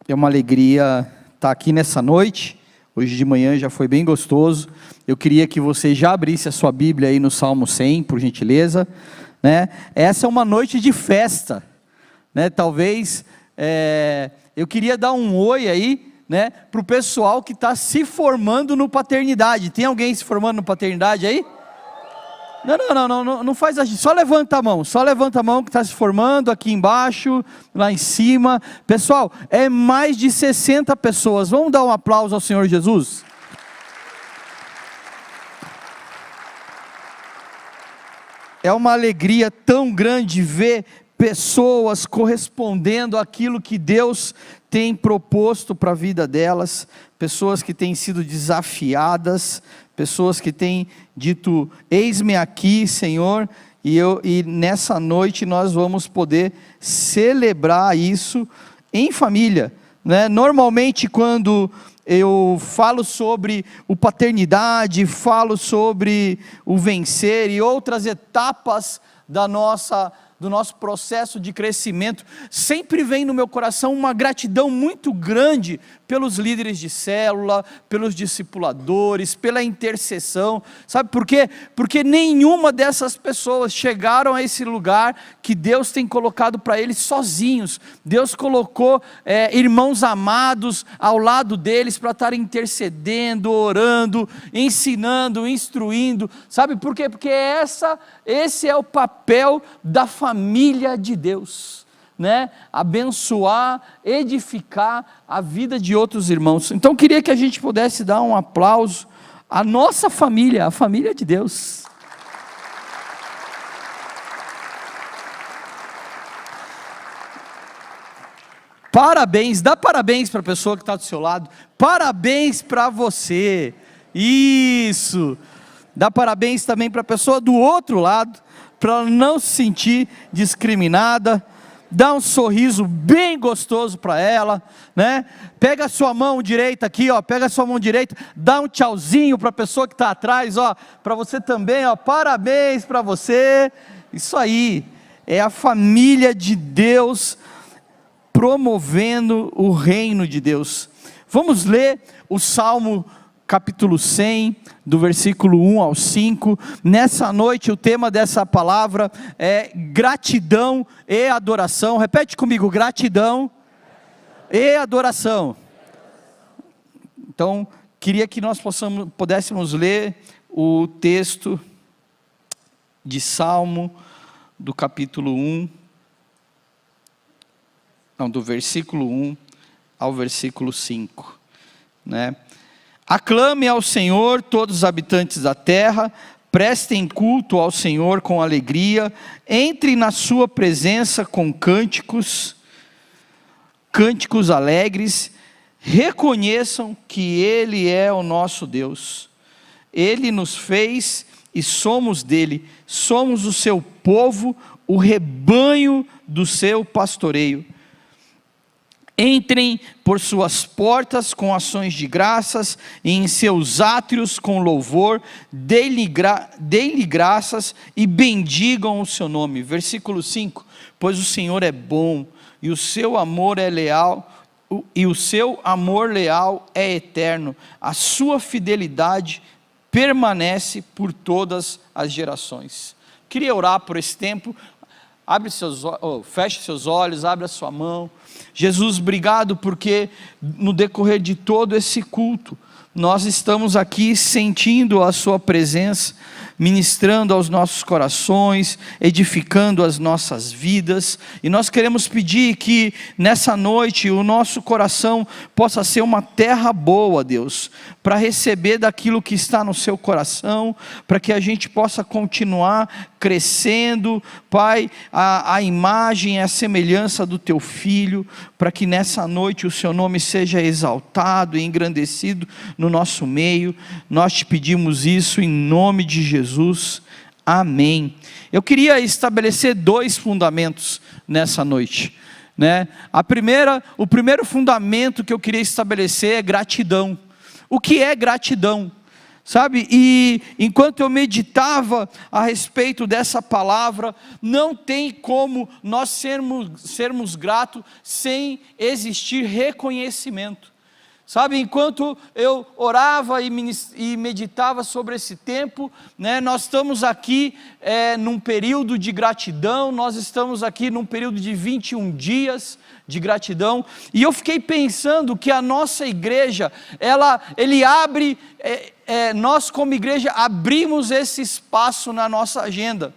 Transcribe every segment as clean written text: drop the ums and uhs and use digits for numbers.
É uma alegria estar aqui nessa noite. Hoje de manhã já foi bem gostoso. Eu queria que você já abrisse a sua Bíblia aí no Salmo 100, por gentileza. Essa é uma noite de festa. Talvez, eu queria dar um oi aí, para o pessoal que está se formando no paternidade. Tem alguém se formando no paternidade aí? Não faz assim, só levanta a mão que está se formando aqui embaixo, lá em cima. Pessoal, é mais de 60 pessoas, vamos dar um aplauso ao Senhor Jesus? É uma alegria tão grande ver pessoas correspondendo àquilo que Deus tem proposto para a vida delas, pessoas que têm sido desafiadas, pessoas que têm dito, eis-me aqui, Senhor, e nessa noite nós vamos poder celebrar isso em família. Normalmente quando eu falo sobre o paternidade, falo sobre o vencer e outras etapas do nosso processo de crescimento, sempre vem no meu coração uma gratidão muito grande pelos líderes de célula, pelos discipuladores, pela intercessão. Sabe por quê? Porque nenhuma dessas pessoas chegaram a esse lugar que Deus tem colocado para eles sozinhos. Deus colocou irmãos amados ao lado deles para estarem intercedendo, orando, ensinando, instruindo. Sabe por quê? Porque esse é o papel da família de Deus. Abençoar, edificar a vida de outros irmãos. Então queria que a gente pudesse dar um aplauso à nossa família, a família de Deus. Parabéns, dá parabéns para a pessoa que está do seu lado, parabéns para você, isso, dá parabéns também para a pessoa do outro lado, para ela não se sentir discriminada. Dá um sorriso bem gostoso para ela, Pega a sua mão direita aqui, pega a sua mão direita, dá um tchauzinho para a pessoa que está atrás, para você também, parabéns para você. Isso aí, é a família de Deus promovendo o reino de Deus. Vamos ler o Salmo capítulo 100, do versículo 1 ao 5, nessa noite o tema dessa palavra é gratidão e adoração. Repete comigo, gratidão e adoração. Então, queria que nós pudéssemos ler o texto de Salmo, do capítulo 1, do versículo 1 ao versículo 5, Aclame ao Senhor todos os habitantes da terra, prestem culto ao Senhor com alegria, entrem na sua presença com cânticos alegres, reconheçam que Ele é o nosso Deus, Ele nos fez e somos dele, somos o seu povo, o rebanho do seu pastoreio. Entrem por suas portas com ações de graças, e em seus átrios com louvor, dê-lhe graças e bendigam o seu nome. Versículo 5, pois o Senhor é bom, e o seu amor é leal, é eterno, a sua fidelidade permanece por todas as gerações. Queria orar por esse tempo. Feche seus olhos, abre a sua mão. Jesus, obrigado porque no decorrer de todo esse culto, nós estamos aqui sentindo a sua presença, ministrando aos nossos corações, edificando as nossas vidas, e nós queremos pedir que nessa noite o nosso coração possa ser uma terra boa, Deus, para receber daquilo que está no seu coração, para que a gente possa continuar crescendo, Pai, a imagem e a semelhança do teu Filho, para que nessa noite o seu nome seja exaltado e engrandecido no nosso meio. Nós te pedimos isso em nome de Jesus, amém. Eu queria estabelecer 2 fundamentos nessa noite, O primeiro fundamento que eu queria estabelecer é gratidão. O que é gratidão? Sabe, e enquanto eu meditava a respeito dessa palavra, não tem como nós sermos gratos sem existir reconhecimento. Sabe, enquanto eu orava e meditava sobre esse tempo, né, nós estamos aqui num período de gratidão, nós estamos aqui num período de 21 dias de gratidão, e eu fiquei pensando que a nossa igreja, nós como igreja abrimos esse espaço na nossa agenda,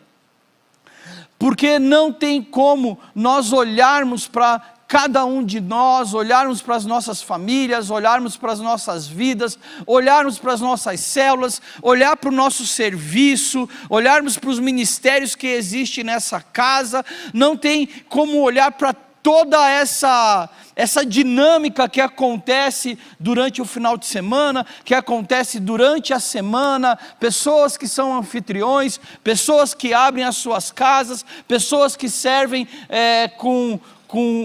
porque não tem como nós olharmos para cada um de nós, olharmos para as nossas famílias, olharmos para as nossas vidas, olharmos para as nossas células, olhar para o nosso serviço, olharmos para os ministérios que existem nessa casa, não tem como olhar para toda essa dinâmica que acontece durante o final de semana, que acontece durante a semana, pessoas que são anfitriões, pessoas que abrem as suas casas, pessoas que servem com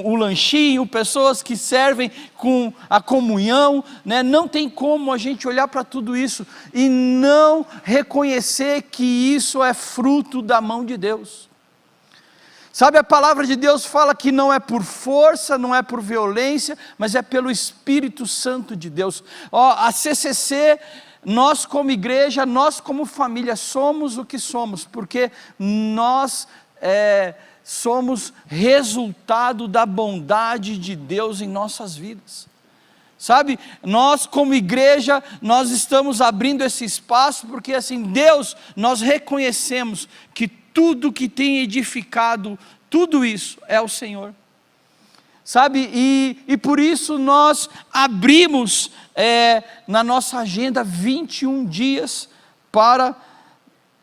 o lanchinho, pessoas que servem com a comunhão, né? Não tem como a gente olhar para tudo isso e não reconhecer que isso é fruto da mão de Deus. Sabe, a palavra de Deus fala que não é por força, não é por violência, mas é pelo Espírito Santo de Deus. A CCC, nós como igreja, nós como família, somos o que somos, porque nós somos resultado da bondade de Deus em nossas vidas. Sabe, nós como igreja, nós estamos abrindo esse espaço, porque assim, Deus, nós reconhecemos que tudo que tem edificado, tudo isso é o Senhor. Sabe, e por isso nós abrimos na nossa agenda 21 dias para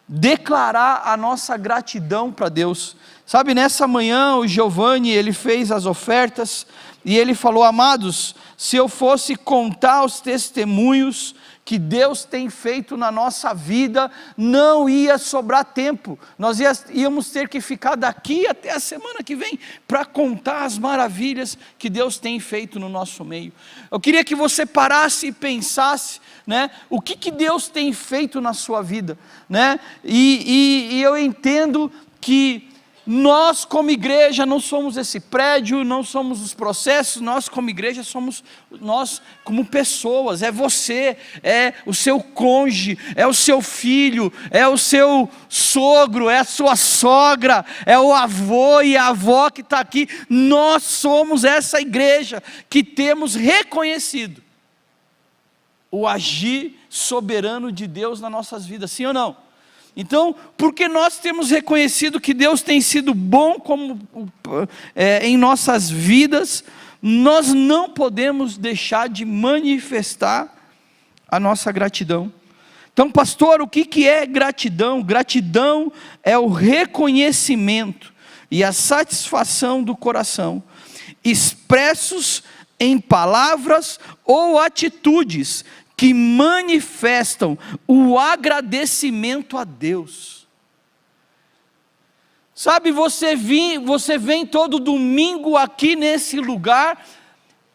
declarar a nossa gratidão para Deus. Sabe, nessa manhã o Giovanni, ele fez as ofertas e ele falou: amados, se eu fosse contar os testemunhos que Deus tem feito na nossa vida, não ia sobrar tempo, nós íamos ter que ficar daqui até a semana que vem, para contar as maravilhas que Deus tem feito no nosso meio. Eu queria que você parasse e pensasse, né, o que Deus tem feito na sua vida, né? E eu entendo que nós como igreja não somos esse prédio, não somos os processos, nós como igreja somos nós como pessoas, é você, é o seu cônjuge, é o seu filho, é o seu sogro, é a sua sogra, é o avô e a avó que está aqui. Nós somos essa igreja que temos reconhecido o agir soberano de Deus nas nossas vidas, sim ou não? Então, porque nós temos reconhecido que Deus tem sido bom em nossas vidas, nós não podemos deixar de manifestar a nossa gratidão. Então, pastor, o que é gratidão? Gratidão é o reconhecimento e a satisfação do coração, expressos em palavras ou atitudes, que manifestam o agradecimento a Deus. Sabe, você vem todo domingo aqui nesse lugar,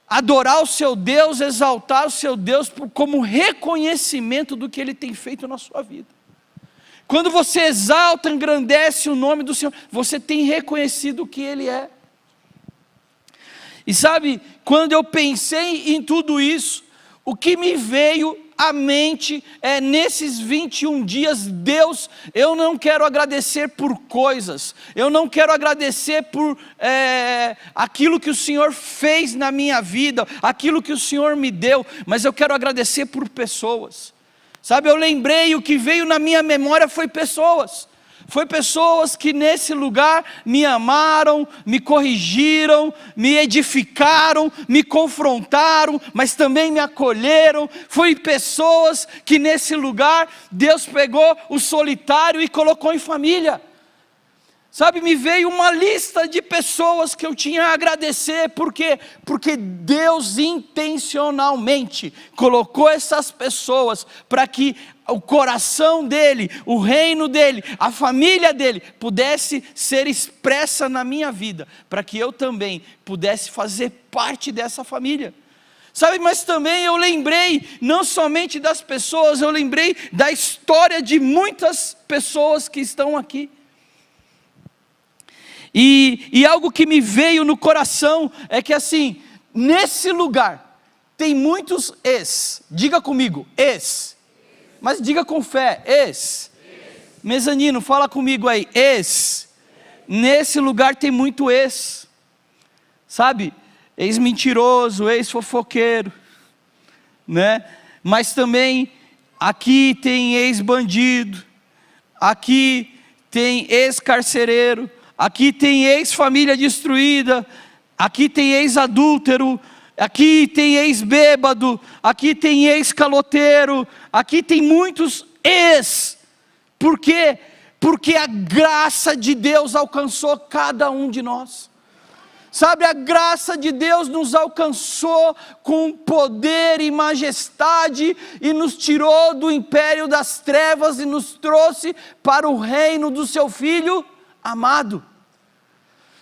adorar o seu Deus, exaltar o seu Deus, como reconhecimento do que Ele tem feito na sua vida. Quando você exalta, engrandece o nome do Senhor, você tem reconhecido o que Ele é. E sabe, quando eu pensei em tudo isso, o que me veio à mente nesses 21 dias, Deus, eu não quero agradecer por coisas, eu não quero agradecer por aquilo que o Senhor fez na minha vida, aquilo que o Senhor me deu, mas eu quero agradecer por pessoas. Sabe, eu lembrei, o que veio na minha memória foi pessoas. Foi pessoas que nesse lugar me amaram, me corrigiram, me edificaram, me confrontaram, mas também me acolheram. Foi pessoas que nesse lugar Deus pegou o solitário e colocou em família. Sabe, me veio uma lista de pessoas que eu tinha a agradecer, por quê? Porque Deus intencionalmente colocou essas pessoas para que o coração dele, o reino dele, a família dele pudesse ser expressa na minha vida, para que eu também pudesse fazer parte dessa família. Sabe, mas também eu lembrei, não somente das pessoas, eu lembrei da história de muitas pessoas que estão aqui. E algo que me veio no coração é que assim, nesse lugar, tem muitos diga comigo, mas diga com fé, Mezanino, fala comigo aí, nesse lugar tem muito sabe, ex-mentiroso, ex-fofoqueiro, né? Mas também, aqui tem ex-bandido, aqui tem ex-carcereiro, aqui tem ex-família destruída, aqui tem ex-adúltero, aqui tem ex-bêbado, aqui tem ex-caloteiro, aqui tem muitos Por quê? Porque a graça de Deus alcançou cada um de nós. Sabe, a graça de Deus nos alcançou com poder e majestade e nos tirou do império das trevas e nos trouxe para o reino do seu Filho amado.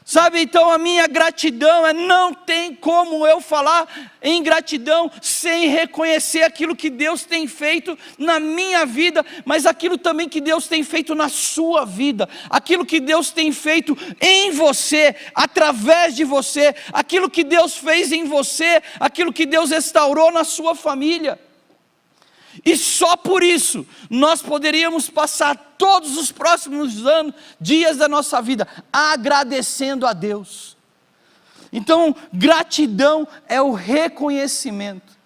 Sabe, então a minha gratidão não tem como eu falar em gratidão sem reconhecer aquilo que Deus tem feito na minha vida, mas aquilo também que Deus tem feito na sua vida, aquilo que Deus tem feito em você, através de você, aquilo que Deus fez em você, aquilo que Deus restaurou na sua família. E só por isso, nós poderíamos passar todos os próximos dias da nossa vida, agradecendo a Deus. Então, gratidão é o reconhecimento,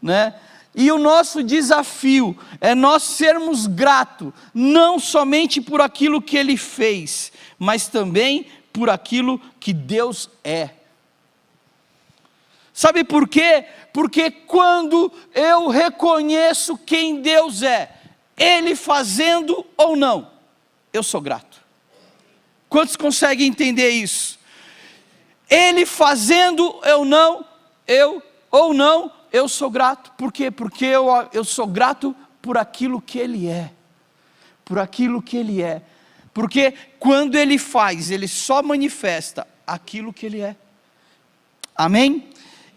né? E o nosso desafio é nós sermos gratos, não somente por aquilo que Ele fez, mas também por aquilo que Deus é. Sabe por quê? Porque quando eu reconheço quem Deus é, Ele fazendo ou não, eu sou grato. Quantos conseguem entender isso? Ele fazendo eu sou grato. Por quê? Porque eu sou grato por aquilo que Ele é. Por aquilo que Ele é. Porque quando Ele faz, Ele só manifesta aquilo que Ele é. Amém?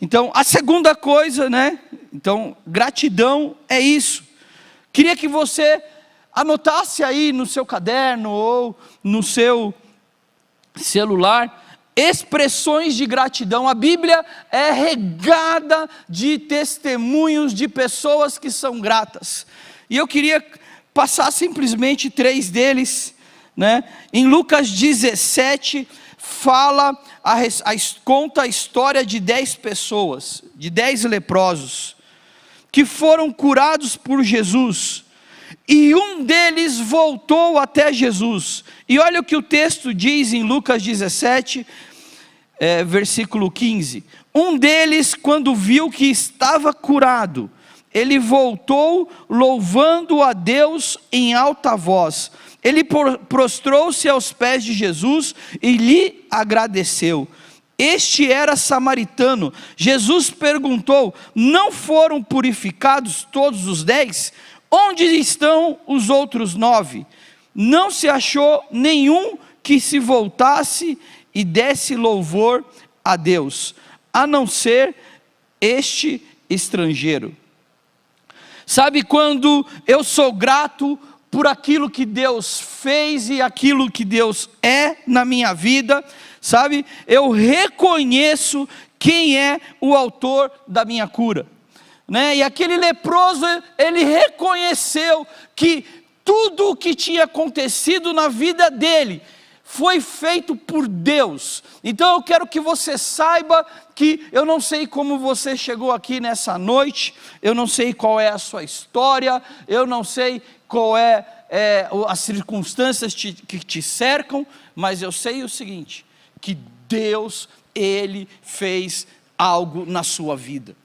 Então, a segunda coisa, né? Então, gratidão é isso. Queria que você anotasse aí no seu caderno ou no seu celular expressões de gratidão. A Bíblia é regada de testemunhos de pessoas que são gratas. E eu queria passar simplesmente 3 deles, né? Em Lucas 17, conta a história de 10 pessoas, de 10 leprosos, que foram curados por Jesus, e um deles voltou até Jesus, e olha o que o texto diz em Lucas 17, versículo 15, um deles, quando viu que estava curado, ele voltou louvando a Deus em alta voz, ele prostrou-se aos pés de Jesus e lhe agradeceu. Este era samaritano. Jesus perguntou: não foram purificados todos os 10? Onde estão os outros 9? Não se achou nenhum que se voltasse e desse louvor a Deus, a não ser este estrangeiro. Sabe, quando eu sou grato por aquilo que Deus fez e aquilo que Deus é na minha vida, sabe, eu reconheço quem é o autor da minha cura, né? E aquele leproso, ele reconheceu que tudo o que tinha acontecido na vida dele foi feito por Deus. Então eu quero que você saiba que eu não sei como você chegou aqui nessa noite, eu não sei qual é a sua história, eu não sei qual é as circunstâncias que te cercam, mas eu sei o seguinte, que Deus, Ele fez algo na sua vida.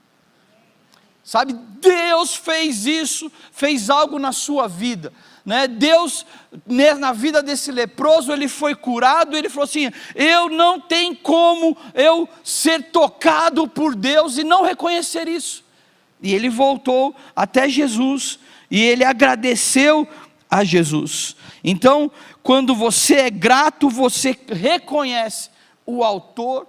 Sabe, Deus fez isso, fez algo na sua vida, né? Deus, na vida desse leproso, ele foi curado, ele falou assim, eu não tenho como eu ser tocado por Deus e não reconhecer isso. E ele voltou até Jesus, e ele agradeceu a Jesus. Então, quando você é grato, você reconhece o autor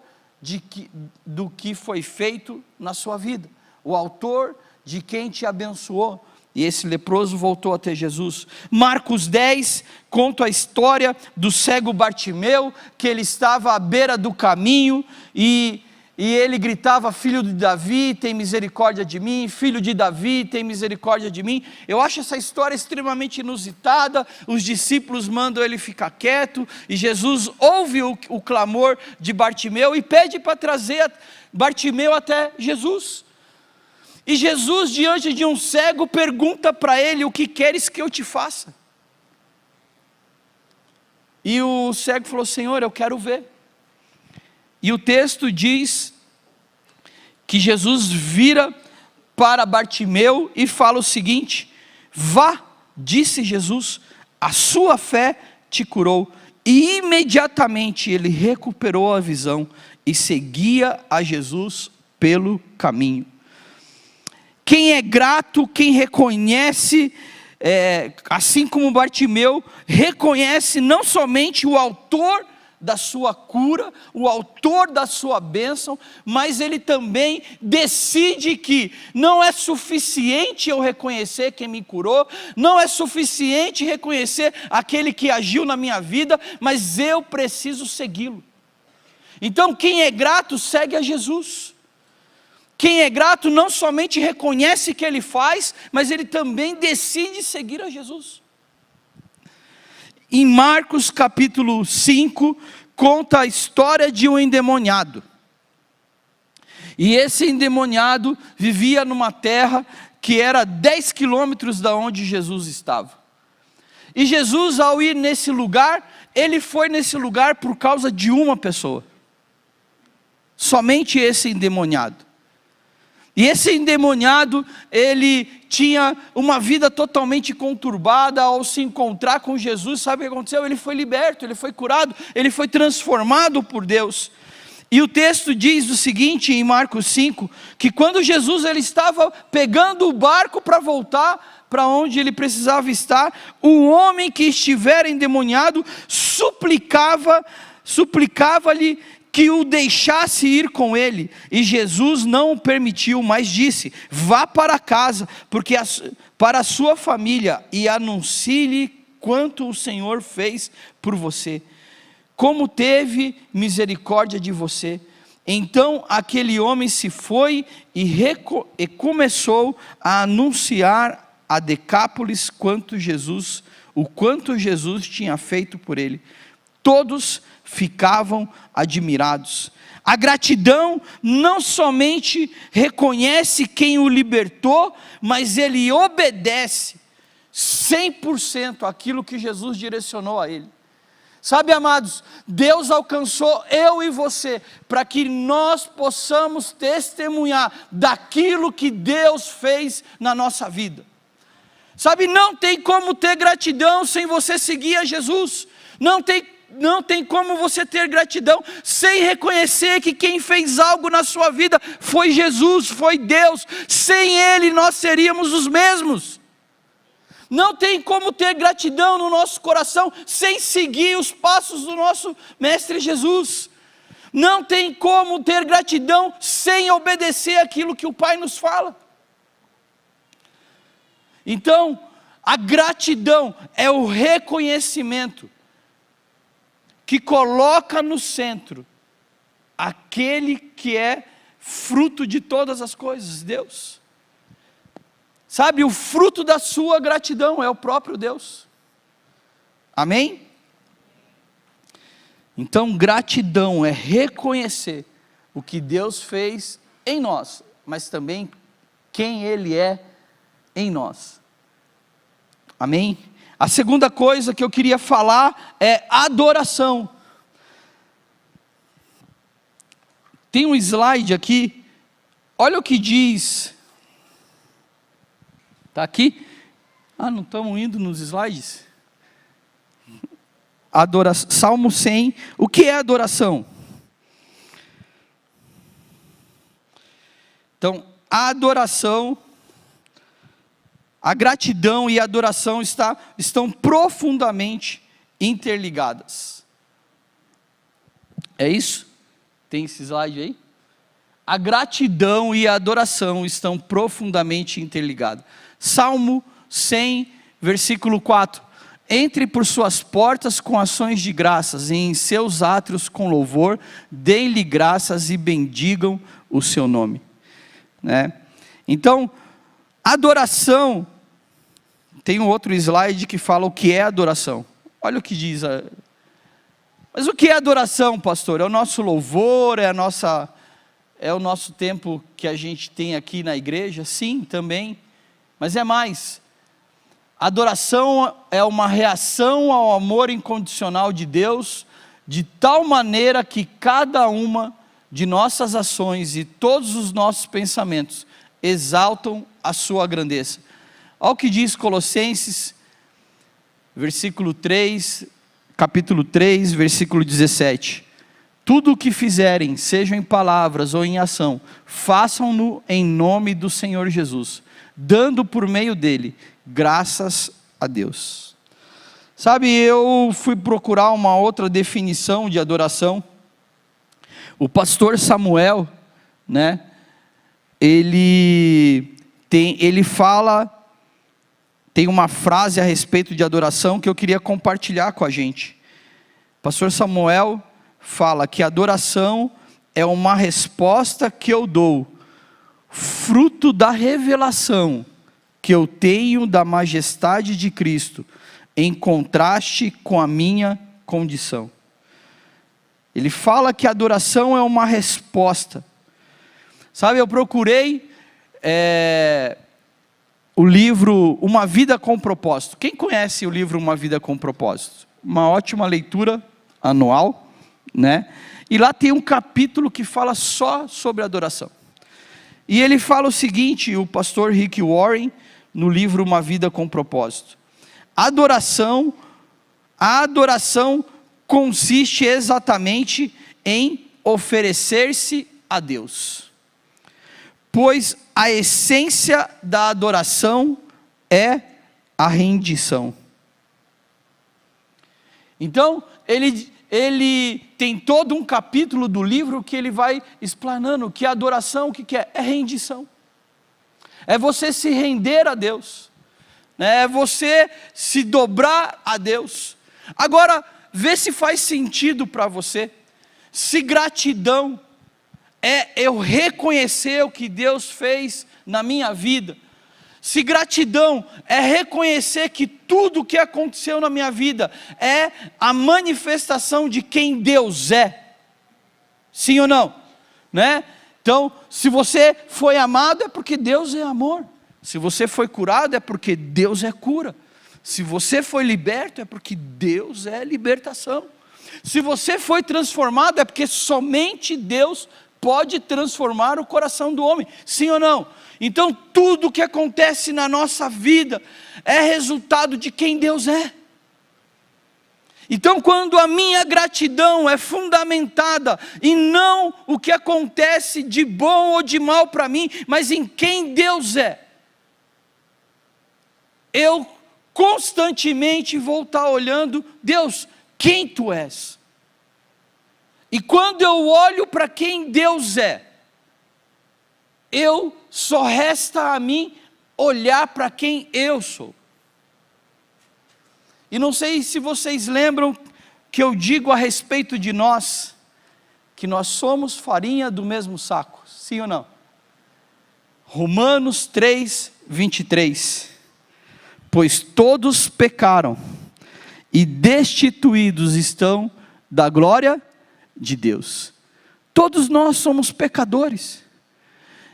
do que foi feito na sua vida, o autor de quem te abençoou. E esse leproso voltou até Jesus. Marcos 10 conta a história do cego Bartimeu, que ele estava à beira do caminho e ele gritava: filho de Davi, tem misericórdia de mim, filho de Davi, tem misericórdia de mim. Eu acho essa história extremamente inusitada. Os discípulos mandam ele ficar quieto, e Jesus ouve o clamor de Bartimeu e pede para trazer Bartimeu até Jesus. E Jesus, diante de um cego, pergunta para ele: o que queres que eu te faça? E o cego falou: Senhor, eu quero ver. E o texto diz que Jesus vira para Bartimeu e fala o seguinte: vá, disse Jesus, a sua fé te curou. E imediatamente ele recuperou a visão e seguia a Jesus pelo caminho. Quem é grato, quem reconhece, assim como Bartimeu, reconhece não somente o autor da sua cura, o autor da sua bênção, mas ele também decide que não é suficiente eu reconhecer quem me curou, não é suficiente reconhecer aquele que agiu na minha vida, mas eu preciso segui-lo. Então quem é grato segue a Jesus. Quem é grato não somente reconhece o que ele faz, mas ele também decide seguir a Jesus. Em Marcos capítulo 5, conta a história de um endemoniado. E esse endemoniado vivia numa terra que era 10 quilômetros da onde Jesus estava. E Jesus, ao ir nesse lugar, ele foi nesse lugar por causa de uma pessoa. Somente esse endemoniado. E esse endemoniado, ele tinha uma vida totalmente conturbada. Ao se encontrar com Jesus, sabe o que aconteceu? Ele foi liberto, ele foi curado, ele foi transformado por Deus. E o texto diz o seguinte em Marcos 5, que quando Jesus ele estava pegando o barco para voltar para onde ele precisava estar, o homem que estivera endemoniado suplicava-lhe que o deixasse ir com ele, e Jesus não o permitiu, mas disse: vá para casa, para a sua família, e anuncie-lhe quanto o Senhor fez por você, como teve misericórdia de você. Então aquele homem se foi e começou a anunciar a Decápolis o quanto Jesus tinha feito por ele. Todos ficavam admirados. A gratidão não somente reconhece quem o libertou, mas ele obedece 100% àquilo que Jesus direcionou a ele. Sabe, amados, Deus alcançou eu e você para que nós possamos testemunhar daquilo que Deus fez na nossa vida. Sabe, não tem como ter gratidão sem você seguir a Jesus. Não tem como você ter gratidão sem reconhecer que quem fez algo na sua vida foi Jesus, foi Deus. Sem Ele nós seríamos os mesmos. Não tem como ter gratidão no nosso coração sem seguir os passos do nosso Mestre Jesus. Não tem como ter gratidão sem obedecer aquilo que o Pai nos fala. Então, a gratidão é o reconhecimento que coloca no centro aquele que é fruto de todas as coisas, Deus. Sabe, o fruto da sua gratidão é o próprio Deus. Amém? Então, gratidão é reconhecer o que Deus fez em nós, mas também quem Ele é em nós. Amém? A segunda coisa que eu queria falar é adoração. Tem um slide aqui, olha o que diz. Está aqui? Não estamos indo nos slides? Salmo 100, o que é adoração? Então, a adoração, a gratidão e a adoração estão profundamente interligadas. É isso? Tem esse slide aí? A gratidão e a adoração estão profundamente interligadas. Salmo 100, versículo 4. Entre por suas portas com ações de graças, e em seus átrios com louvor, deem-lhe graças e bendigam o seu nome. Né? Então, adoração, tem um outro slide que fala o que é adoração. Olha o que diz. Mas o que é adoração, pastor? É o nosso louvor, é o nosso tempo que a gente tem aqui na igreja? Sim, também, mas é mais. Adoração é uma reação ao amor incondicional de Deus, de tal maneira que cada uma de nossas ações e todos os nossos pensamentos exaltam a sua grandeza. Olha o que diz Colossenses, capítulo 3, versículo 17. Tudo o que fizerem, seja em palavras ou em ação, façam-no em nome do Senhor Jesus, dando por meio dele graças a Deus. Sabe, eu fui procurar uma outra definição de adoração. O pastor Samuel, né, ele fala, tem uma frase a respeito de adoração que eu queria compartilhar com a gente. O pastor Samuel fala que adoração é uma resposta que eu dou, fruto da revelação que eu tenho da majestade de Cristo, em contraste com a minha condição. Ele fala que a adoração é uma resposta. Sabe, eu procurei o livro Uma Vida com Propósito. Quem conhece o livro Uma Vida com Propósito? Uma ótima leitura anual, né? E lá tem um capítulo que fala só sobre adoração. E ele fala o seguinte, o pastor Rick Warren, no livro Uma Vida com Propósito. A adoração consiste exatamente em oferecer-se a Deus. Pois a essência da adoração é a rendição. Então, ele tem todo um capítulo do livro que ele vai explanando que a adoração, o que é? É rendição. É você se render a Deus, né? É você se dobrar a Deus. Agora, vê se faz sentido para você. Se gratidão é eu reconhecer o que Deus fez na minha vida, se gratidão é reconhecer que tudo o que aconteceu na minha vida é a manifestação de quem Deus é, sim ou não? Né? Então, se você foi amado é porque Deus é amor, se você foi curado é porque Deus é cura, se você foi liberto é porque Deus é libertação, se você foi transformado é porque somente Deus pode transformar o coração do homem, sim ou não? Então tudo que acontece na nossa vida é resultado de quem Deus é. Então quando a minha gratidão é fundamentada em não o que acontece de bom ou de mal para mim, mas em quem Deus é, eu constantemente vou estar olhando, Deus, quem Tu és? E quando eu olho para quem Deus é, só resta a mim olhar para quem eu sou. E não sei se vocês lembram que eu digo a respeito de nós, que nós somos farinha do mesmo saco, sim ou não? Romanos 3, 23. Pois todos pecaram e destituídos estão da glória de Deus. Todos nós somos pecadores.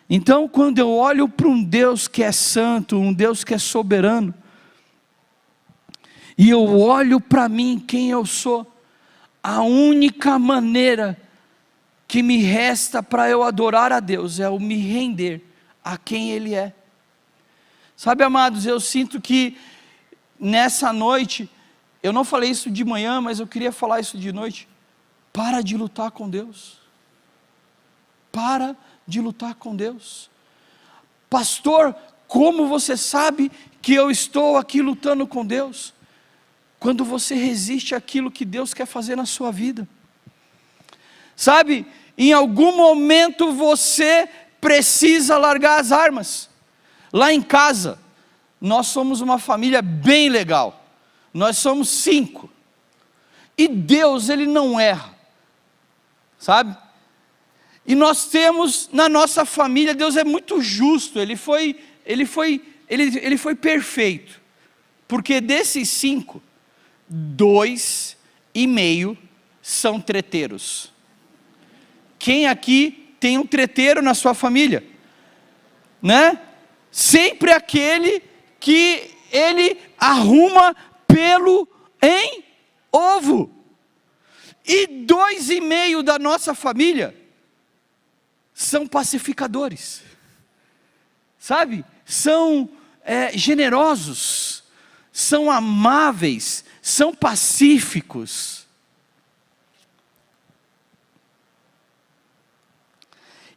Então quando eu olho para um Deus que é santo, um Deus que é soberano, e eu olho para mim, quem eu sou, a única maneira que me resta para eu adorar a Deus é eu me render a quem Ele é. Sabe, amados, eu sinto que nessa noite, eu não falei isso de manhã, mas eu queria falar isso de noite. Para de lutar com Deus. Para de lutar com Deus. Pastor, como você sabe que eu estou aqui lutando com Deus? Quando você resiste àquilo que Deus quer fazer na sua vida. Sabe, em algum momento você precisa largar as armas. Lá em casa, nós somos uma família bem legal. Nós somos 5. E Deus, Ele não erra, sabe? E nós temos na nossa família, Deus é muito justo, Ele foi perfeito. Porque desses 5, 2,5 são treteiros. Quem aqui tem um treteiro na sua família? Né? Sempre aquele que ele arruma pelo em ovo. E 2,5 da nossa família são pacificadores, sabe? São generosos, são amáveis, são pacíficos.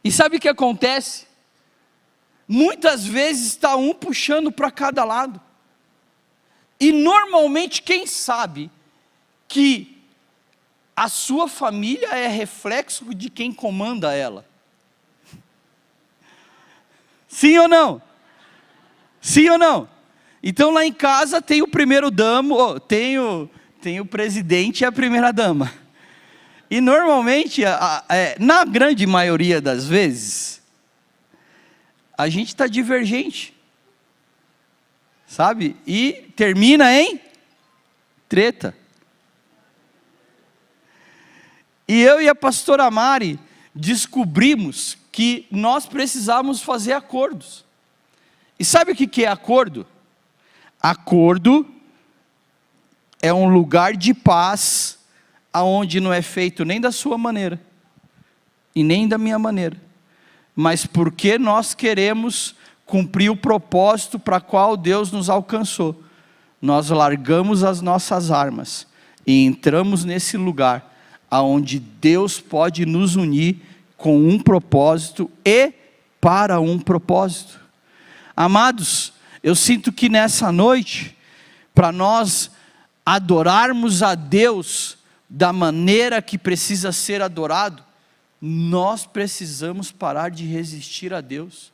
E sabe o que acontece? Muitas vezes está um puxando para cada lado. E normalmente quem sabe que a sua família é reflexo de quem comanda ela? Sim ou não? Sim ou não? Então lá em casa tem o primeiro damo, tem o presidente e a primeira dama. E normalmente, na grande maioria das vezes, a gente está divergente, sabe? E termina em treta. E eu e a pastora Mari descobrimos que nós precisávamos fazer acordos. E sabe o que é acordo? Acordo é um lugar de paz, aonde não é feito nem da sua maneira, e nem da minha maneira, mas porque nós queremos cumprir o propósito para qual Deus nos alcançou. Nós largamos as nossas armas, e entramos nesse lugar, aonde Deus pode nos unir com um propósito e para um propósito. Amados, eu sinto que nessa noite, para nós adorarmos a Deus da maneira que precisa ser adorado, nós precisamos parar de resistir a Deus.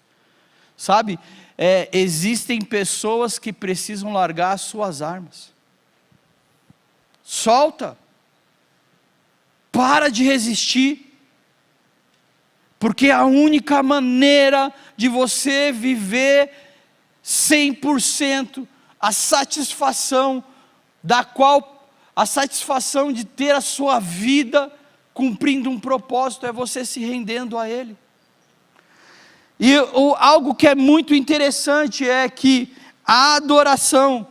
Sabe, existem pessoas que precisam largar as suas armas. Solta. Para de resistir. Porque a única maneira de você viver 100% a satisfação a satisfação de ter a sua vida cumprindo um propósito é você se rendendo a Ele. E algo que é muito interessante é que a adoração,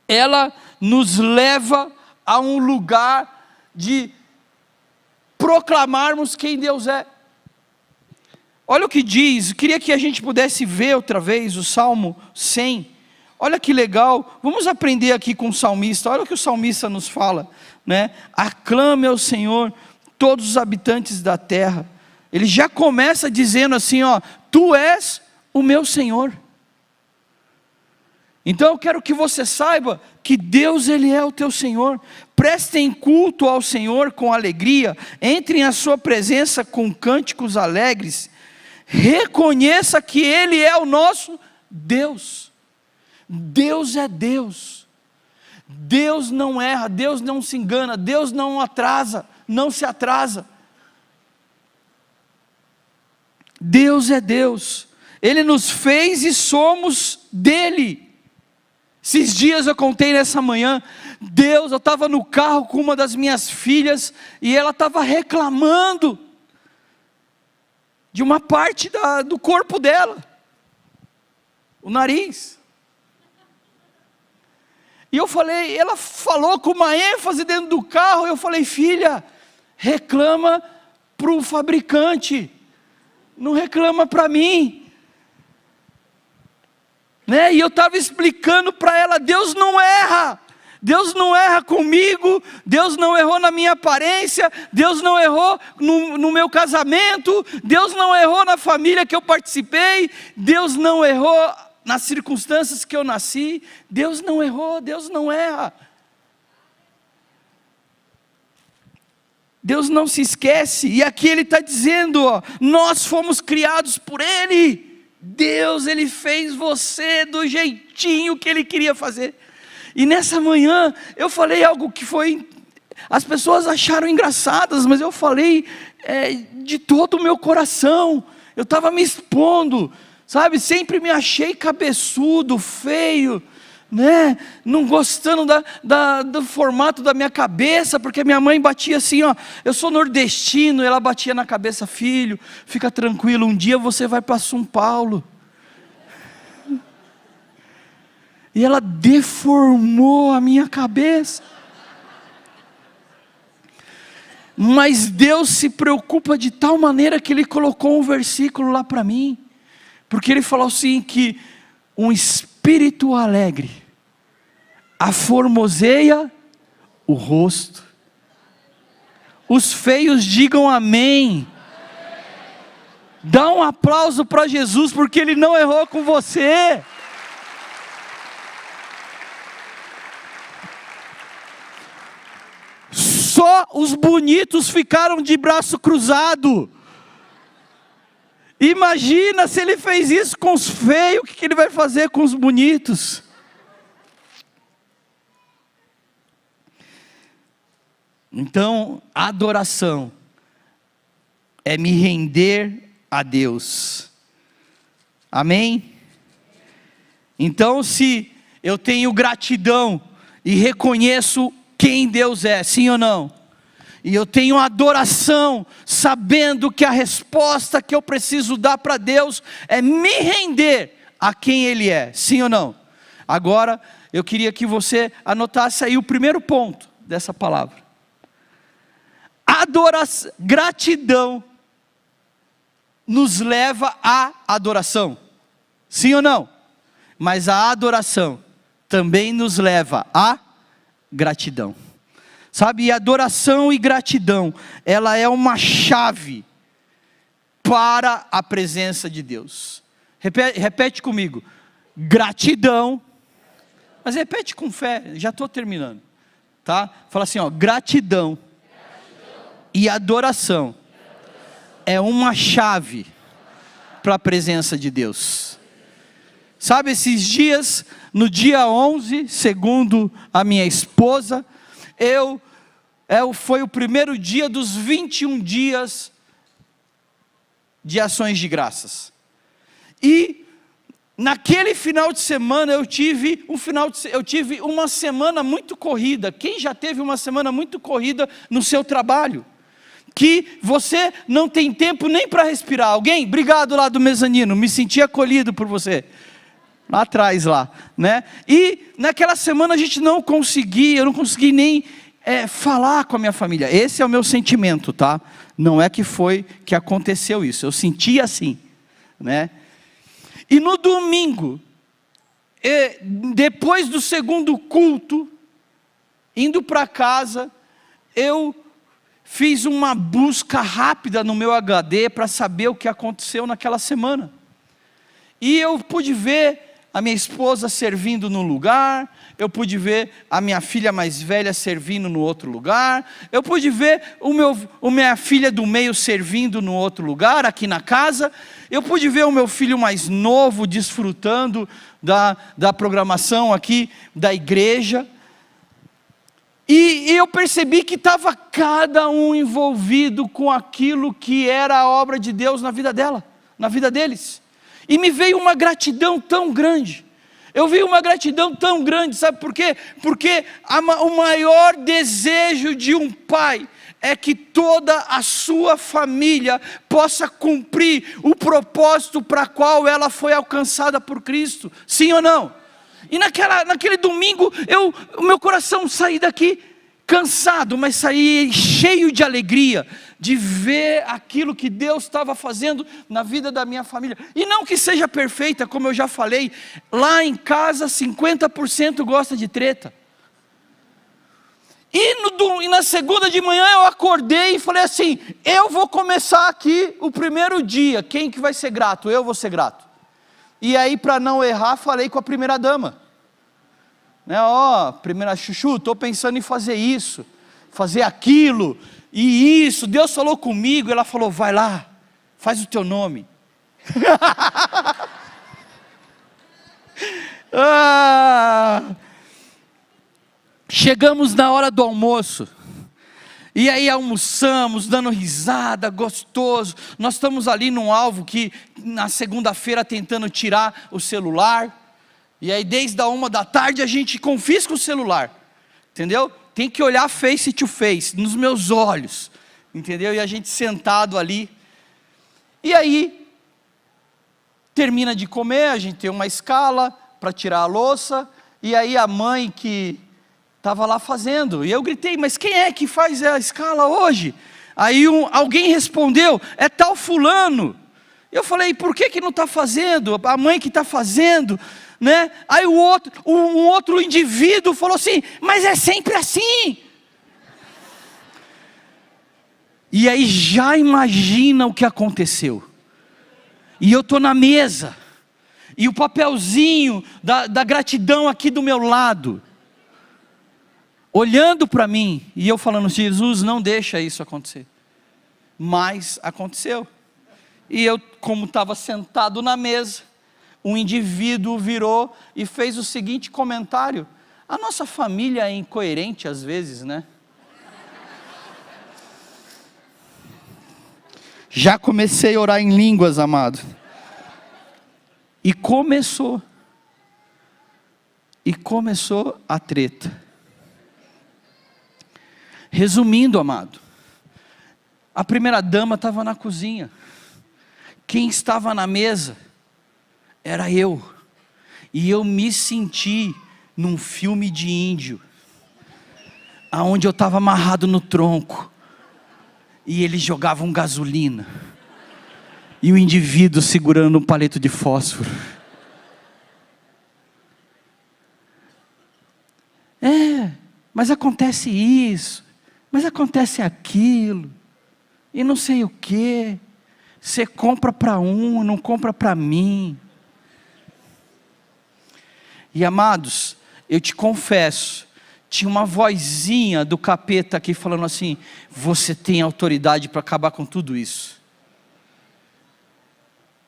ela nos leva a um lugar de proclamarmos quem Deus é. Olha o que diz, queria que a gente pudesse ver outra vez o Salmo 100. Olha que legal, vamos aprender aqui com o salmista. Olha o que o salmista nos fala, né? Aclame ao Senhor todos os habitantes da terra. Ele já começa dizendo assim, tu és o meu Senhor. Então eu quero que você saiba que Deus, Ele é o teu Senhor. Prestem culto ao Senhor com alegria, entrem à sua presença com cânticos alegres, reconheça que Ele é o nosso Deus. Deus é Deus, Deus não erra, Deus não se engana, Deus não se atrasa, Deus é Deus, Ele nos fez e somos dEle. Esses dias eu contei nessa manhã, eu estava no carro com uma das minhas filhas, e ela estava reclamando de uma parte do corpo dela, o nariz. E ela falou com uma ênfase dentro do carro, eu falei, filha, reclama para o fabricante, não reclama para mim. Né? E eu estava explicando para ela, Deus não erra comigo, Deus não errou na minha aparência, Deus não errou no meu casamento, Deus não errou na família que eu participei, Deus não errou nas circunstâncias que eu nasci, Deus não errou, Deus não erra. Deus não se esquece, e aqui Ele está dizendo, ó, nós fomos criados por Ele. Deus, Ele fez você do jeitinho que Ele queria fazer. E nessa manhã, eu falei algo que foi, as pessoas acharam engraçadas, mas eu falei de todo o meu coração. Eu estava me expondo, sabe, sempre me achei cabeçudo, feio, né? Não gostando do formato da minha cabeça, porque minha mãe batia assim, ó, eu sou nordestino, ela batia na cabeça, filho, fica tranquilo, um dia você vai para São Paulo. E ela deformou a minha cabeça. Mas Deus se preocupa de tal maneira que Ele colocou um versículo lá para mim, porque Ele falou assim, que um espírito alegre aformoseia o rosto. Os feios digam amém. Dá um aplauso para Jesus, porque Ele não errou com você. Só os bonitos ficaram de braço cruzado. Imagina se Ele fez isso com os feios, o que Ele vai fazer com os bonitos? Então, adoração é me render a Deus. Amém? Então, se eu tenho gratidão e reconheço quem Deus é, sim ou não? E eu tenho adoração, sabendo que a resposta que eu preciso dar para Deus é me render a quem Ele é, sim ou não? Agora, eu queria que você anotasse aí o primeiro ponto dessa palavra. Adoração, gratidão nos leva à adoração, sim ou não? Mas a adoração também nos leva à gratidão. Sabe, adoração e gratidão, ela é uma chave para a presença de Deus. Repete comigo, gratidão, mas repete com fé, já estou terminando, tá? Fala assim, ó, gratidão e adoração é uma chave para a presença de Deus. Sabe, esses dias, no dia 11, segundo a minha esposa, foi o primeiro dia dos 21 dias de ações de graças. E naquele final de semana eu tive uma semana muito corrida. Quem já teve uma semana muito corrida no seu trabalho? Que você não tem tempo nem para respirar. Alguém? Obrigado lá do mezanino, me senti acolhido por você. Lá atrás lá, né? E naquela semana eu não consegui nem falar com a minha família. Esse é o meu sentimento, tá? Não é que aconteceu isso, eu senti assim, né? E no domingo, depois do segundo culto, indo para casa, eu fiz uma busca rápida no meu HD para saber o que aconteceu naquela semana. E eu pude ver a minha esposa servindo num lugar, eu pude ver a minha filha mais velha servindo no outro lugar, eu pude ver minha filha do meio servindo no outro lugar, aqui na casa, eu pude ver o meu filho mais novo desfrutando da programação aqui da igreja, e eu percebi que estava cada um envolvido com aquilo que era a obra de Deus na vida dela, na vida deles. E me veio uma gratidão tão grande. Eu vi uma gratidão tão grande, sabe por quê? Porque o maior desejo de um pai é que toda a sua família possa cumprir o propósito para qual ela foi alcançada por Cristo. Sim ou não? E naquele domingo, o meu coração saí daqui cansado, mas saí cheio de alegria, de ver aquilo que Deus estava fazendo na vida da minha família. E não que seja perfeita, como eu já falei, lá em casa 50% gosta de treta. E na segunda de manhã eu acordei e falei assim, eu vou começar aqui o primeiro dia, quem que vai ser grato? Eu vou ser grato. E aí, para não errar, falei com a primeira dama. Primeira Chuchu, estou pensando em fazer isso, fazer aquilo, E isso, Deus falou comigo, ela falou, vai lá, faz o teu nome. Chegamos na hora do almoço, e aí almoçamos, dando risada, gostoso. Nós estamos ali num alvo que na segunda-feira tentando tirar o celular, e aí desde a 13h a gente confisca o celular, entendeu? Tem que olhar face to face, nos meus olhos, entendeu? E a gente sentado ali, e aí termina de comer, a gente tem uma escala para tirar a louça, e aí a mãe que estava lá fazendo, e eu gritei, mas quem é que faz a escala hoje? Aí alguém respondeu, é tal fulano. Eu falei, por que não está fazendo? A mãe que está fazendo, né? Aí um outro indivíduo falou assim, mas é sempre assim. E aí já imagina o que aconteceu. E eu estou na mesa, e o papelzinho da gratidão aqui do meu lado, olhando para mim, e eu falando, Jesus, não deixa isso acontecer. Mas aconteceu. E eu, como estava sentado na mesa, um indivíduo virou e fez o seguinte comentário: a nossa família é incoerente às vezes, né? Já comecei a orar em línguas, amado. E começou a treta. Resumindo, amado, a primeira dama estava na cozinha, quem estava na mesa era eu, e eu me senti num filme de índio, aonde eu estava amarrado no tronco, e eles jogavam gasolina, e o indivíduo segurando um palito de fósforo. Mas acontece isso, mas acontece aquilo, e não sei o que, você compra para um, não compra para mim. E amados, eu te confesso, tinha uma vozinha do capeta aqui falando assim, você tem autoridade para acabar com tudo isso.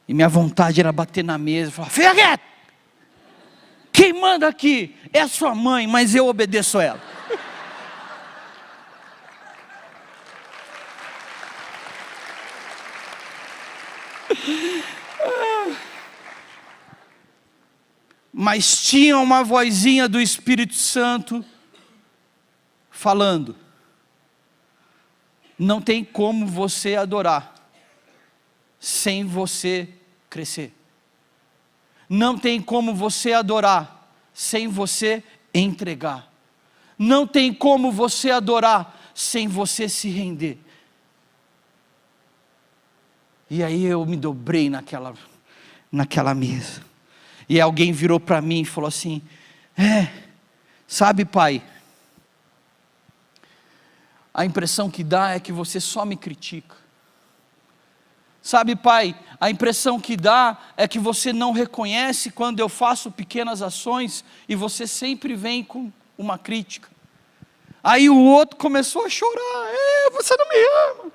E minha vontade era bater na mesa e falar, fica quieto, quem manda aqui é a sua mãe, mas eu obedeço a ela. Mas tinha uma vozinha do Espírito Santo falando, não tem como você adorar sem você crescer. Não tem como você adorar sem você entregar. Não tem como você adorar sem você se render. E aí eu me dobrei naquela mesa. E alguém virou para mim e falou assim, sabe, pai, a impressão que dá é que você só me critica. Sabe, pai, a impressão que dá é que você não reconhece quando eu faço pequenas ações e você sempre vem com uma crítica. Aí o outro começou a chorar, você não me ama.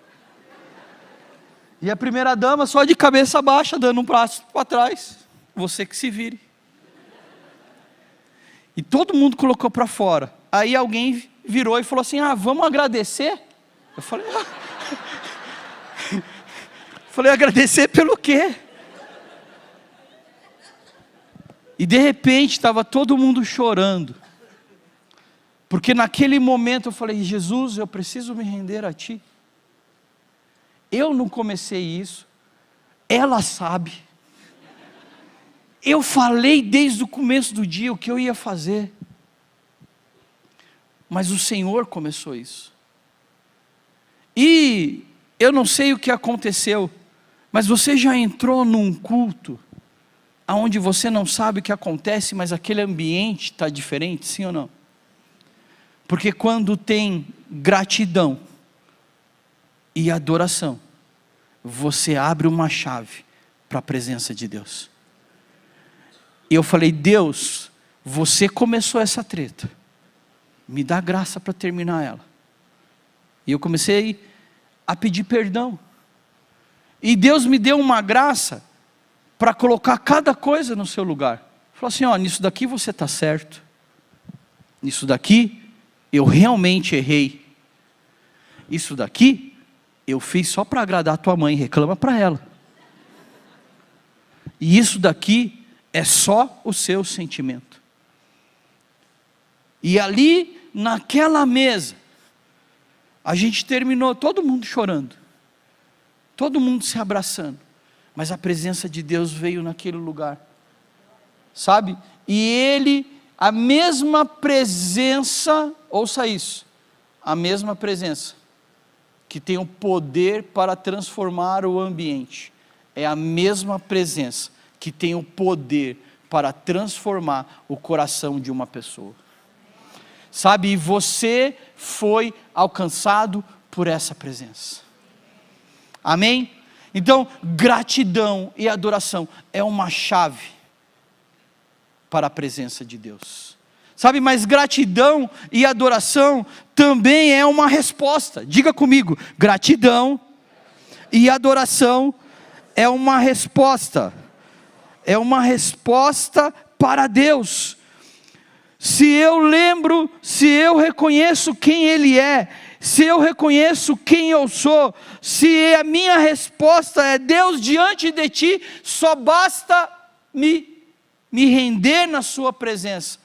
E a primeira dama só de cabeça baixa, dando um passo para trás, você que se vire. E todo mundo colocou para fora. Aí alguém virou e falou assim, vamos agradecer? Eu falei, agradecer pelo quê? E de repente estava todo mundo chorando, porque naquele momento eu falei, Jesus, eu preciso me render a Ti. Eu não comecei isso, ela sabe, eu falei desde o começo do dia o que eu ia fazer, mas o Senhor começou isso. E eu não sei o que aconteceu, mas você já entrou num culto onde você não sabe o que acontece, mas aquele ambiente está diferente, sim ou não? Porque quando tem gratidão e adoração, você abre uma chave para a presença de Deus. E eu falei, Deus, você começou essa treta, me dá graça para terminar ela. E eu comecei a pedir perdão. E Deus me deu uma graça para colocar cada coisa no seu lugar. Falou assim, ó, nisso daqui você está certo. Nisso daqui eu realmente errei. Isso daqui eu fiz só para agradar a tua mãe, reclama para ela. E isso daqui é só o seu sentimento. E ali, naquela mesa, a gente terminou, todo mundo chorando, todo mundo se abraçando, mas a presença de Deus veio naquele lugar, sabe? E a mesma presença, ouça isso, a mesma presença, que tem o poder para transformar o ambiente, é a mesma presença que tem o poder para transformar o coração de uma pessoa. Sabe, e você foi alcançado por essa presença. Amém? Então, gratidão e adoração é uma chave para a presença de Deus. Sabe, mas gratidão e adoração também é uma resposta. Diga comigo, gratidão e adoração é uma resposta. É uma resposta para Deus. Se eu lembro, se eu reconheço quem Ele é, se eu reconheço quem eu sou, se a minha resposta é Deus diante de ti, só basta me render na sua presença.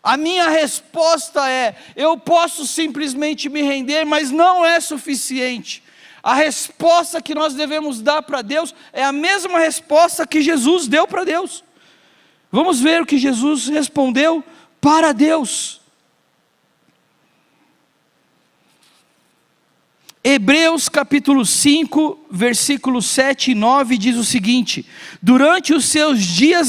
A minha resposta é, eu posso simplesmente me render, mas não é suficiente. A resposta que nós devemos dar para Deus é a mesma resposta que Jesus deu para Deus. Vamos ver o que Jesus respondeu para Deus. Hebreus capítulo 5, versículos 7 e 9 diz o seguinte: durante os seus dias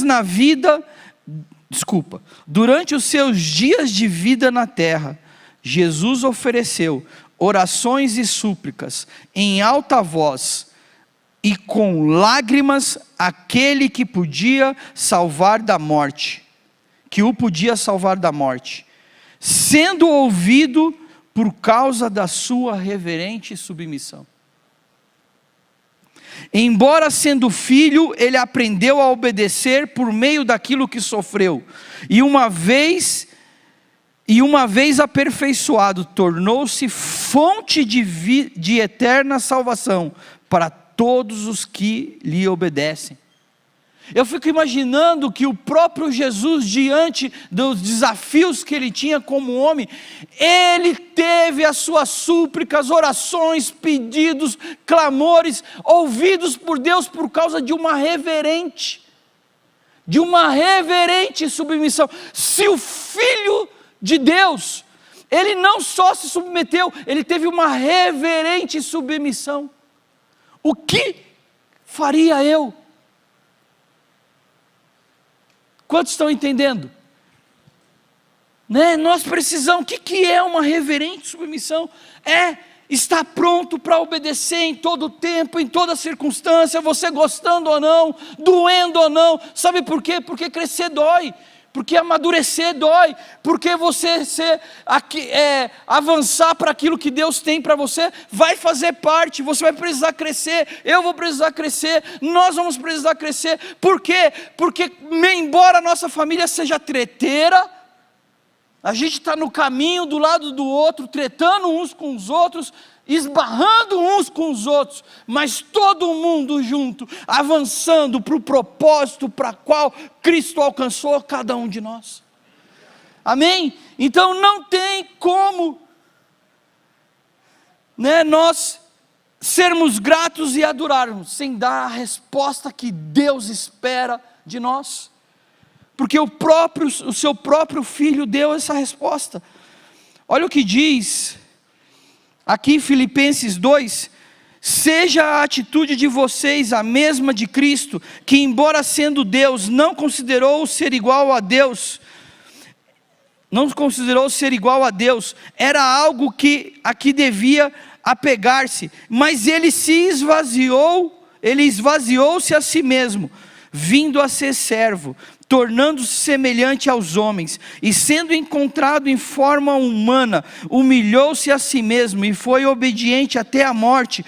de vida na terra, Jesus ofereceu orações e súplicas em alta voz e com lágrimas àquele que podia salvar da morte, sendo ouvido por causa da sua reverente submissão. Embora sendo filho, ele aprendeu a obedecer por meio daquilo que sofreu, e uma vez aperfeiçoado, tornou-se fonte de eterna salvação para todos os que lhe obedecem. Eu fico imaginando que o próprio Jesus, diante dos desafios que ele tinha como homem, ele teve as suas súplicas, orações, pedidos, clamores, ouvidos por Deus por causa de uma reverente submissão. Se o Filho de Deus, ele não só se submeteu, ele teve uma reverente submissão. O que faria eu? Quantos estão entendendo? Né? Nós precisamos, o que é uma reverente submissão? É estar pronto para obedecer em todo tempo, em toda circunstância, você gostando ou não, doendo ou não. Sabe por quê? Porque crescer dói. Porque amadurecer dói, porque você avançar para aquilo que Deus tem para você, vai fazer parte, você vai precisar crescer, eu vou precisar crescer, nós vamos precisar crescer. Por quê? Porque embora a nossa família seja treteira, a gente está no caminho do lado do outro, tretando uns com os outros, esbarrando uns com os outros, mas todo mundo junto, avançando para o propósito para o qual Cristo alcançou cada um de nós. Amém? Então não tem como, nós sermos gratos e adorarmos sem dar a resposta que Deus espera de nós, porque o seu próprio Filho deu essa resposta. Olha o que diz aqui em Filipenses 2, seja a atitude de vocês a mesma de Cristo, que embora sendo Deus, não considerou ser igual a Deus, era algo a que devia apegar-se, mas ele esvaziou-se a si mesmo, vindo a ser servo, tornando-se semelhante aos homens, e sendo encontrado em forma humana, humilhou-se a si mesmo, e foi obediente até a morte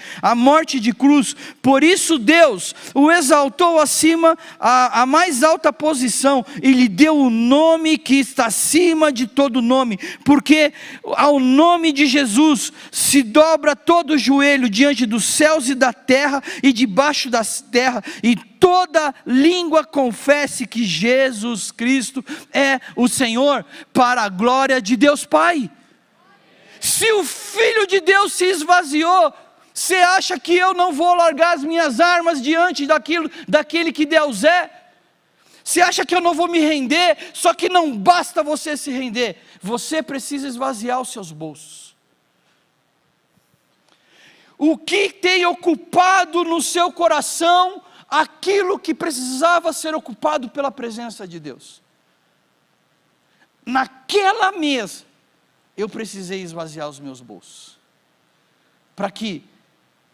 de cruz. Por isso Deus o exaltou acima a mais alta posição, e lhe deu o nome que está acima de todo nome, porque ao nome de Jesus se dobra todo o joelho diante dos céus e da terra, e debaixo da terra, e toda língua confesse que Jesus Cristo é o Senhor, para a glória de Deus Pai. Se o Filho de Deus se esvaziou, você acha que eu não vou largar as minhas armas diante daquele que Deus é? Você acha que eu não vou me render? Só que não basta você se render, você precisa esvaziar os seus bolsos. O que tem ocupado no seu coração aquilo que precisava ser ocupado pela presença de Deus? Naquela mesa, eu precisei esvaziar os meus bolsos, para que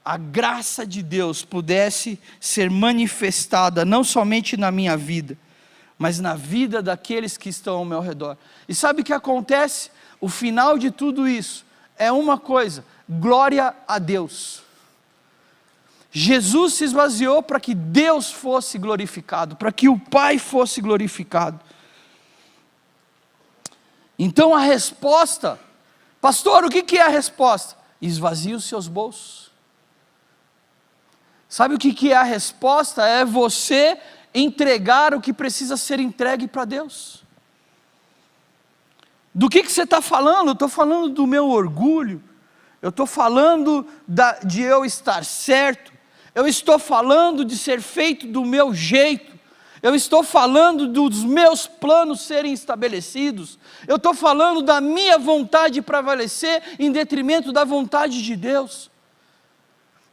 a graça de Deus pudesse ser manifestada, não somente na minha vida, mas na vida daqueles que estão ao meu redor. E sabe o que acontece? O final de tudo isso é uma coisa: glória a Deus. Jesus se esvaziou para que Deus fosse glorificado, para que o Pai fosse glorificado. Então a resposta, pastor, o que é a resposta? Esvazie os seus bolsos. Sabe o que é a resposta? É você entregar o que precisa ser entregue para Deus. Do que você está falando? Eu estou falando do meu orgulho, eu estou falando de eu estar certo, eu estou falando de ser feito do meu jeito, eu estou falando dos meus planos serem estabelecidos, eu estou falando da minha vontade prevalecer em detrimento da vontade de Deus.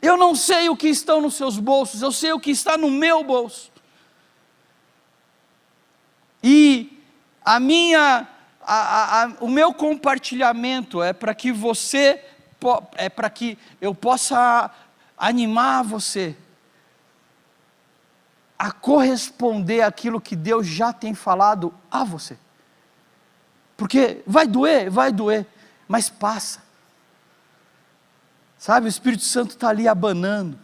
Eu não sei o que estão nos seus bolsos, eu sei o que está no meu bolso. E o meu compartilhamento é para que para que eu possa animar você a corresponder àquilo que Deus já tem falado a você. Porque vai doer, mas passa. Sabe, o Espírito Santo está ali abanando.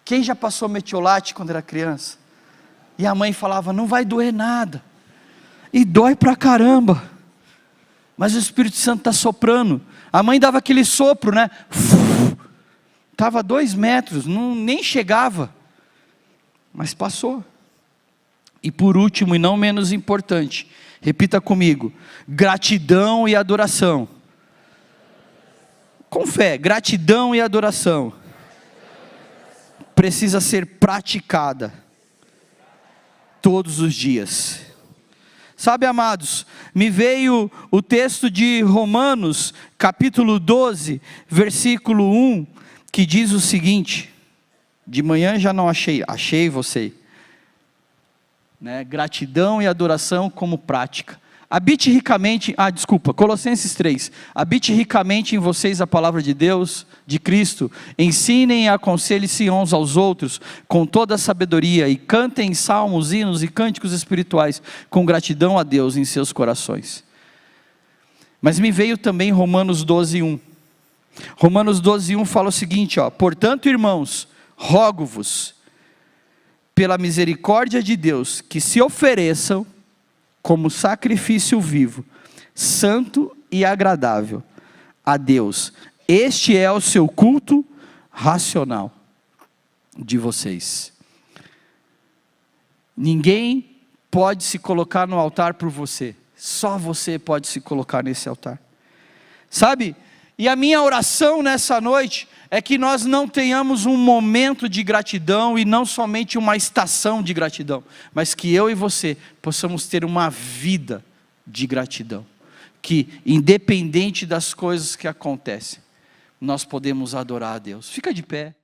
Quem já passou metiolate quando era criança? E a mãe falava, não vai doer nada. E dói pra caramba. Mas o Espírito Santo está soprando. A mãe dava aquele sopro, né? Estava 2 metros, nem chegava. Mas passou. E por último, e não menos importante, repita comigo: gratidão e adoração. Com fé, gratidão e adoração precisa ser praticada todos os dias. Sabe, amados, me veio o texto de Romanos, capítulo 12, versículo 1, que diz o seguinte: de manhã já não achei você, né? Gratidão e adoração como prática. Habite ricamente, Colossenses 3, habite ricamente em vocês a palavra de Deus, de Cristo, ensinem e aconselhem-se uns aos outros, com toda a sabedoria, e cantem salmos, hinos e cânticos espirituais, com gratidão a Deus em seus corações. Mas me veio também Romanos 12:1, Romanos 12:1 fala o seguinte, portanto, irmãos, rogo-vos, pela misericórdia de Deus, que se ofereçam como sacrifício vivo, santo e agradável a Deus. Este é o seu culto racional de vocês. Ninguém pode se colocar no altar por você. Só você pode se colocar nesse altar. Sabe? E a minha oração nessa noite é que nós não tenhamos um momento de gratidão e não somente uma estação de gratidão, mas que eu e você possamos ter uma vida de gratidão, que independente das coisas que acontecem, nós podemos adorar a Deus. Fica de pé.